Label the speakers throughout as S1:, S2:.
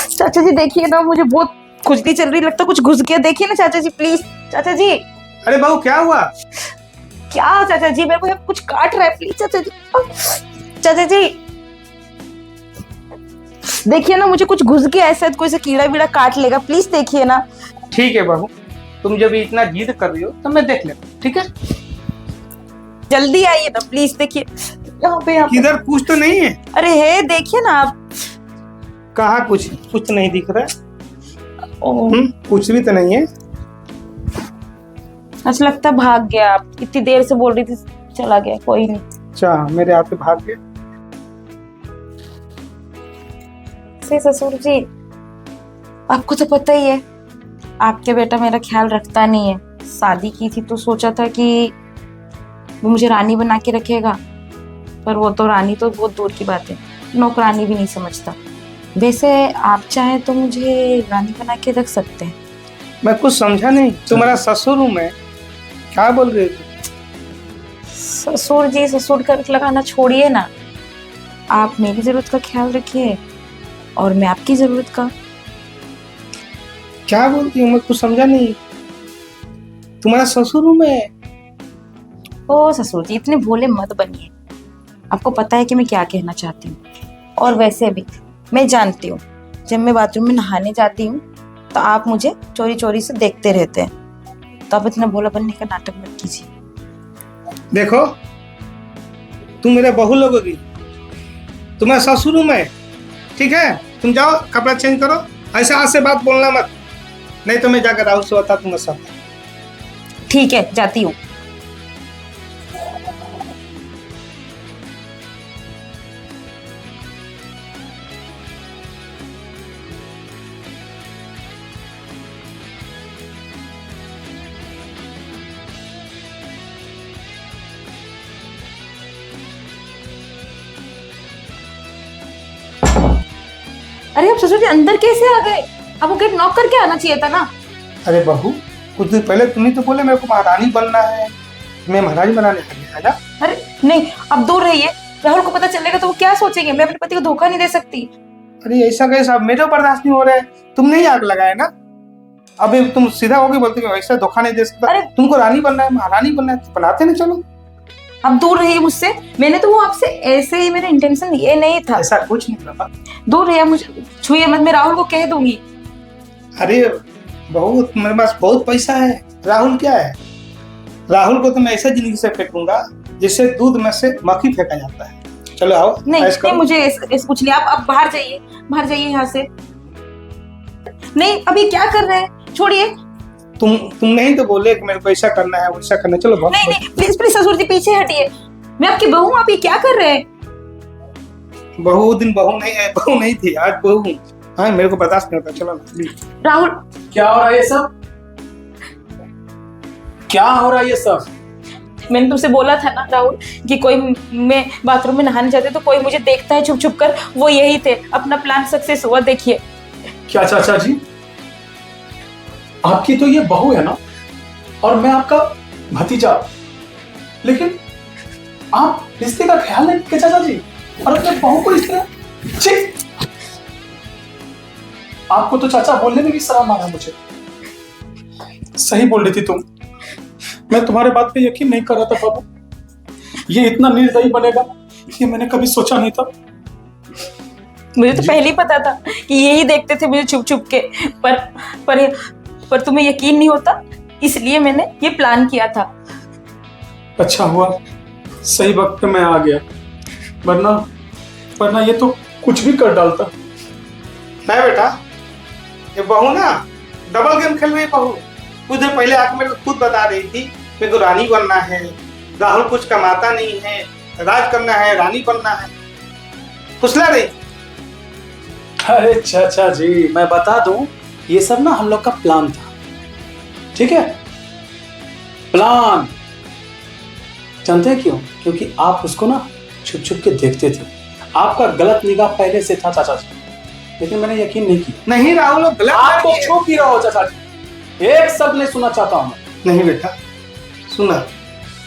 S1: चाचा जी देखिए ना, मुझे बहुत खुजली चल रही, लगता कुछ घुस गया। देखिए ना चाचा जी प्लीज। चाचा जी।
S2: अरे बहू क्या हुआ?
S1: क्या चाचा जी, मेरे को कुछ काट रहा है, प्लीज चाचा जी। चाचा जी देखिए ना, मुझे कुछ घुस गया है, शायद कोई सा कीड़ा वीड़ा काट लेगा, प्लीज देखिए ना।
S2: ठीक है बहू, तुम जब इतना जिद कर रही हो तो मैं देख लेता हूँ, ठीक है?
S1: जल्दी आइए ना प्लीज, देखिए यहाँ पे
S2: किधर कुछ तो नहीं है?
S1: अरे है, देखिए ना आप।
S2: कहाँ कुछ कुछ तो नहीं दिख रहा है।
S1: ओह,
S2: कुछ भी तो नहीं है।
S1: अच्छा लगता है भाग गया। आप इतनी देर से बोल रही थी, चला गया। कोई नहीं।
S2: अच्छा, मेरे हाथ से भाग गया।
S1: से ससुर जी, आपको तो पता ही है, आपके बेटा मेरा ख्याल रखता नहीं है। शादी की थी तो सोचा था कि वो मुझे रानी बना के रखेगा, पर वो तो रानी तो बहुत दूर की बात है, नौकरानी भी नहीं समझता। वैसे आप चाहे तो मुझे रानी बना के रख सकते हैं।
S2: मैं कुछ समझा नहीं, तुम्हारा ससुर हूँ मैं। क्या बोल रही थी?
S1: ससुर जी, ससुर का लगाना छोड़िए ना, आप मेरी जरूरत का ख्याल रखिए और मैं आपकी जरूरत का।
S2: क्या बोलती हूँ? मैं कुछ समझा नहीं। तुम्हारा ससुर हूँ मैं।
S1: ओ ससुर जी, इतने भोले मत बनिए। आपको पता है कि मैं क्या कहना चाहती हूँ। और वैसे भी मैं जानती हूँ, जब मैं बाथरूम में नहाने जाती हूँ तो आप मुझे चोरी चोरी से देखते रहते हैं, तो आप इतना भोला बनने का नाटक मत कीजिए।
S2: देखो, तुम मेरे बहू लगोगी, तुम्हारा ससुर हूँ मैं, ठीक है? तुम जाओ कपड़ा चेंज करो। ऐसे आज से बात बोलना मत, नहीं तो मैं जाकर राहुल से बता दूंगा सब।
S1: ठीक है, जाती हूँ। अरे आप ससुर जी अंदर कैसे आ गए? आपको गेट नॉक करके आना चाहिए था ना।
S2: अरे बहू, कुछ दिन पहले तुम ही तो बोले मेरे को महारानी बनना है, मैं महारानी बनाने आ गया है ना?
S1: अरे नहीं, आप दूर रहिए। राहुल को पता चलेगा तो वो क्या सोचेंगे? मैं अपने पति को धोखा नहीं दे सकती।
S2: अरे ऐसा कैसा, मेरे बर्दाश्त नहीं हो रहा है। तुमने ही आग लगाया ना। अभी तुम सीधा होके बोलते हो ऐसा धोखा नहीं दे सकता।
S1: अरे
S2: तुमको रानी बनना है, महारानी बनना है, तो बनाते ना चलो।
S1: आप दूर रहिए मुझसे। मैंने तो वो आपसे ऐसे ही, मेरा इंटेंशन ये नहीं था।
S2: ऐसा कुछ नहीं बाबा।
S1: दूर रहिए, मुझे छुइए मत, मैं राहुल को कह दूंगी।
S2: अरे बहू, मेरे पास बहुत पैसा है। राहुल क्या है? राहुल को तो मैं ऐसा जिंदगी से फेंकूंगा जिससे दूध में से मक्खी फेंका जाता है। चलो आओ।
S1: नहीं
S2: ऐश करो।
S1: नहीं, मुझे ऐसे कुछ नहीं। आप बाहर जाइए, बाहर जाइए यहाँ से। नहीं, अभी क्या कर रहे हैं? छोड़िए।
S2: तुम नहीं तो बोले कि मेरे को ऐसा करना है वैसा करना है। चलो बहुत
S1: नहीं नहीं, प्लीज प्लीज ससुर जी पीछे हटिए। मैं आपकी बहू हूँ, आप ये क्या कर रहे हैं?
S2: बहू उस दिन बहू नहीं है, बहू नहीं थी, आज बहू हूँ। हाँ, मेरे को बर्दाश्त नहीं होता। चलो ना प्लीज।
S1: राहुल,
S3: क्या हो रहा है ये सब? क्या हो रहा है ये सब?
S1: मैंने तुमसे बोला था ना राहुल कि कोई, मैं बाथरूम में नहाने जाती तो कोई मुझे देखता है छुप छुप कर। वो यही थे। अपना प्लान सक्सेस हुआ, देखिए।
S3: क्या चाचा जी, आपकी तो ये बहू है ना, और मैं आपका भतीजा, लेकिन आप रिश्ते का ख्याल नहीं रखते चाचा जी, और अपने बहू को इस तरह। छी! आपको तो चाचा बोलने में भी शर्म आ रहा है मुझे। सही बोल रही थी तुम, मैं तुम्हारे बात पे यकीन नहीं कर रहा था बाबू। ये इतना निर्दयी बनेगा ये मैंने कभी सोचा नहीं था।
S1: मुझे तो पहले ही पता था कि यही देखते थे मुझे छुप छुप के, पर तुम्हें यकीन नहीं होता, इसलिए मैंने ये प्लान किया था।
S3: अच्छा हुआ सही वक्त पे मैं आ गया, वरना ये तो कुछ भी कर डालता।
S2: नहीं बेटा, ये बहू ना डबल गेम खेल रही बहू। कुछ देर पहले आके मेरे को खुद बता रही थी मेरे को रानी बनना है, राहुल कुछ कमाता नहीं है, राज करना है, रानी बनना है, फुसला रही।
S3: अरे चाचा जी, मैं बता दूं, ये सब ना हम लोग का प्लान था, ठीक है? प्लान। जानते हैं क्यों? क्योंकि आप उसको ना छुप छुप के देखते थे। आपका गलत निगाह पहले से था चाचा जी, लेकिन मैंने यकीन नहीं किया।
S2: नहीं राहुल, गलत
S3: आपको
S2: लड़की है।
S3: छुप ही रहो चाचा जी, एक शब्द नहीं सुनना चाहता हूं।
S2: नहीं बेटा, सुना,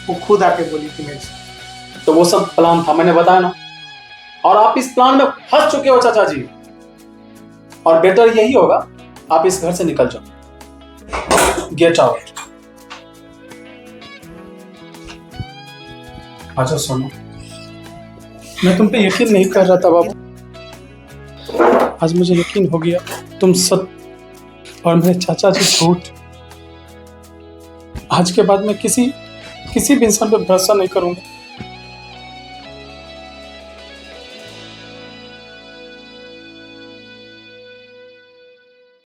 S2: वो खुद आके बोली थी मेरे से।
S3: तो वो सब प्लान था, मैंने बताया ना। और आप इस प्लान में फंस चुके हो चाचा जी। और बेटर यही होगा आप इस घर से निकल जाओ। Get out. अच्छा सुनो, मैं तुम पे यकीन नहीं कर रहा था बाबू, आज मुझे यकीन हो गया तुम सच और मेरे चाचा जी झूठ। आज के बाद मैं किसी भी इंसान पे भरोसा नहीं करूंगा।